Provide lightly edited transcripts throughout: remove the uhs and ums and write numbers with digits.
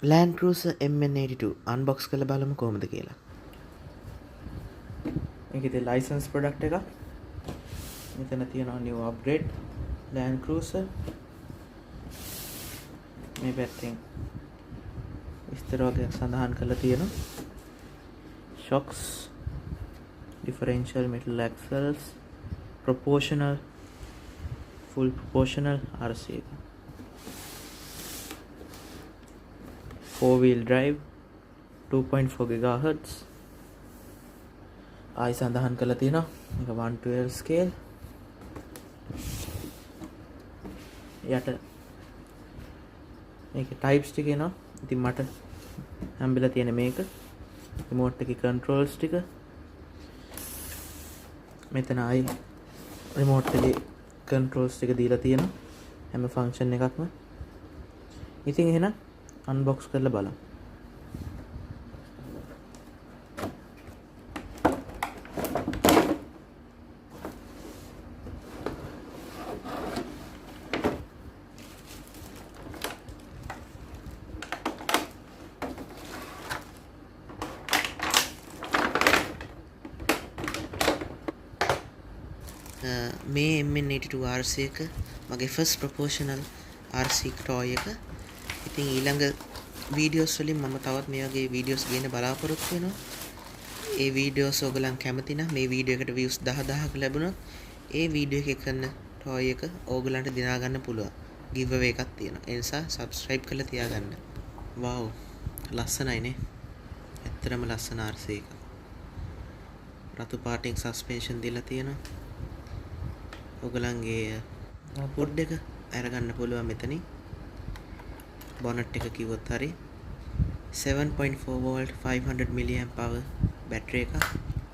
Land Cruiser MN82 unbox කරලා බලමු කොහොමද කියලා. මේකේ ලයිසන්ස් ප්‍රොඩක්ට් එක. මෙතන තියෙනවා new upgrade Land Cruiser. මේ පැත්තෙන් විස්තර වගේ සඳහන් කරලා තියෙනවා. Shocks, differential metal axles, proportional, full proportional RC එක. 4-wheel drive 2.4 GHz ආයි සඳහන් කරලා තියෙනවා මේක 1/12 scale යට මේකේ types ටික එනවා ඉතින් මට හම්බෙලා තියෙන මේක remote එකේ controls ටික මෙතන ආයි remote එකේ controls ටික දීලා තියෙනවා හැම function එකක්ම ඉතින් එහෙනම් unbox කරලා බලමු. මේ MN82 RC එක මගේ first proportional RC toy එක. ඉතින් ඊළඟ වීඩියෝස් වලින් මම තවත් මේ වගේ වීඩියෝස් ගේන්න බලාපොරොත්තු වෙනවා. ඒ වීඩියෝස් ඔයගලන් කැමති නම් මේ වීඩියෝ එකට views 10000ක් ලැබුණොත් ඒ වීඩියෝ එකේ කරන toy එක ඕගලන්ට දිනා ගන්න පුළුවන්. give away එකක් තියෙනවා. ඒ නිසා subscribe කරලා තියාගන්න. wow ලස්සනයි නේ. ඇත්තටම ලස්සන RC එක. රතු පාටින් suspension දීලා තියෙනවා. ඔයගලන්ගේ hood එක අරගන්න පුළුවන් මෙතනින්. bonnet එක කිව්වොත් හරි 7.4 volt 500 milliamp power battery එක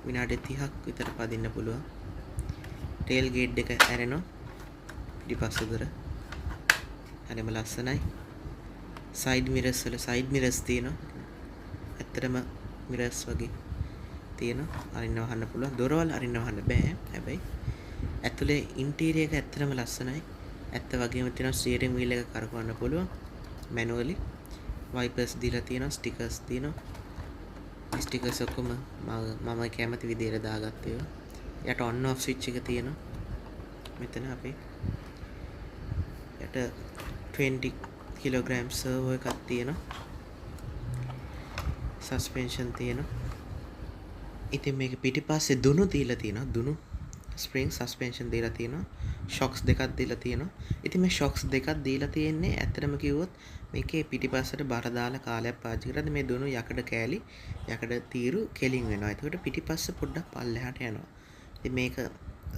විනාඩි 30ක් විතර පදින්න පුළුවන්. tail gate එක ඇරෙනවා පිටිපස්ස දොර. හරිම ලස්සනයි. side mirrors වල side mirrors තියෙනවා. ඇත්තටම mirrors වගේ තියෙනවා. අරින්න වහන්න පුළුවන්. දොරවල් අරින්න වහන්න බෑ. හැබැයි ඇතුලේ interior එක ඇත්තටම ලස්සනයි. ඇත්ත වගේම තියෙනවා steering wheel එක කරකවන්න පුළුවන්. manually wipers දීලා තියෙනවා stickers තියෙනවා stickers ඔක්කොම මම කැමති විදිහට දාගත්ත ඒවා යට on off switch එක තියෙනවා මෙතන අපේ යට 20 kg servo එකක් තියෙනවා suspension තියෙනවා ඉතින් මේක පිටිපස්සේ දුනු දීලා තියෙනවා දුනු spring suspension දීලා තියෙනවා shocks දෙකක් දීලා තියෙනවා. ඉතින් මේ shocks දෙකක් දීලා තියෙන්නේ ඇත්තටම කිව්වොත් මේකේ පිටිපස්සට බර දාලා කාලයක් පාවිච්චි කරද්දී මේ දුනු යකඩ කෑලි යකඩ තීරු කෙලින් වෙනවා. ඒකට පිටිපස්ස පොඩ්ඩක් පල්ලෙහාට යනවා. ඉතින් මේක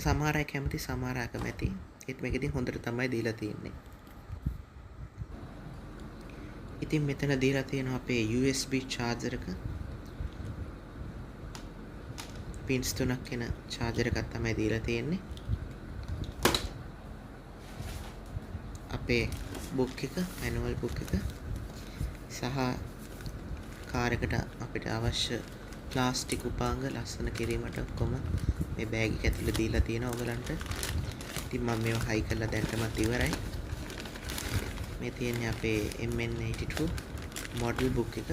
සමහර අය කැමති සමහර අය කැමති. ඒත් මේක ඉතින් හොඳට තමයි දීලා තියෙන්නේ. ඉතින් මෙතන දීලා තියෙනවා අපේ USB charger එක. pins 3ක් එන charger එකක් තමයි දීලා තියෙන්නේ. අපේ book එක manual book එක සහ කාර් එකට අපිට අවශ්‍ය ප්ලාස්ටික් උපාංග ලස්සන කිරීමට ඔක්කොම මේ බෑග් එක ඇතුලේ දීලා තියෙනවා ඔයගලන්ට. ඉතින් මම මේව හයි කරලා දැන්ටමත් ඉවරයි. මේ තියෙන්නේ අපේ MN82 model book එක.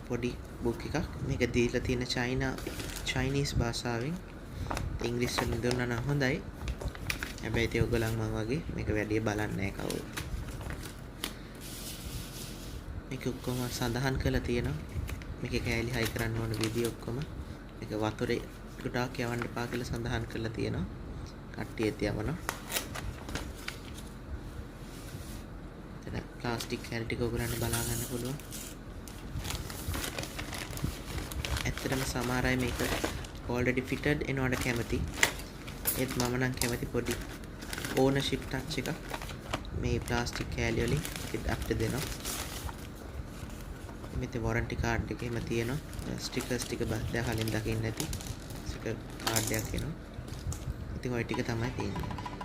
පොඩි book එකක්. මේක දීලා තියෙන Chinese භාෂාවෙන්. ඉංග්‍රීසි වලින් දුන්නා නම් හොඳයි. හැබැයි ඒ ඔයගලන් මම වගේ මේක වැඩි බලන්නේ නැහැ කවුරුත්. මේක ඔක්කොම සඳහන් කරලා තියෙනවා. මේකේ කෑලි හයි කරන්න ඕන විදිය ඔක්කොම. මේක වතුරේ ගොඩාක් යවන්න එපා කියලා සඳහන් කරලා තියෙනවා. කට්ටියත් යවනවා. එතන ප්ලාස්ටික් කෑලි ටික ඔයගලන්ට බලා ගන්න පුළුවන්. ඇත්තටම සමහර අය මේක already fitted එනවට කැමති. ඒත් මම නම් කැමති පොඩි ownership touch එකක් මේ ප්ලාස්ටික් කෑලි වලින් අපිට දෙනවා. මෙතේ warranty card එකේම තියෙනවා stickers ටික බද්දා කලින් දකින්න ඇති sticker card එකක් එනවා. ඉතින් ওই ටික තමයි තියෙන්නේ.